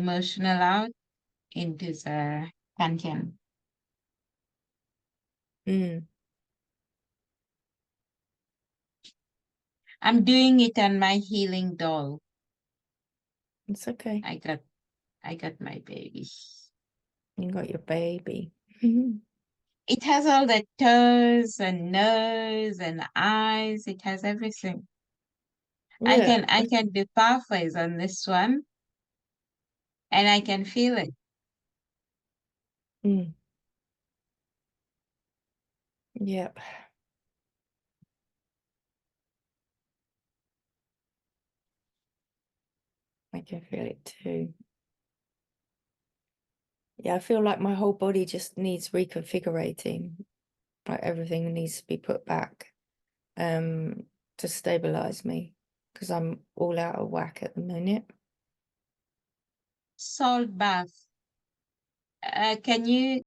emotional out into the content. I'm doing it on my healing doll. It's okay. I got my baby. You got your baby. It has all the toes and nose and eyes. It has everything. Yeah. I can do pathways on this one, and I can feel it. Yep. I can feel it too. Yeah, I feel like my whole body just needs reconfiguring. Like everything needs to be put back to stabilize me, because I'm all out of whack at the minute. Salt bath. Can you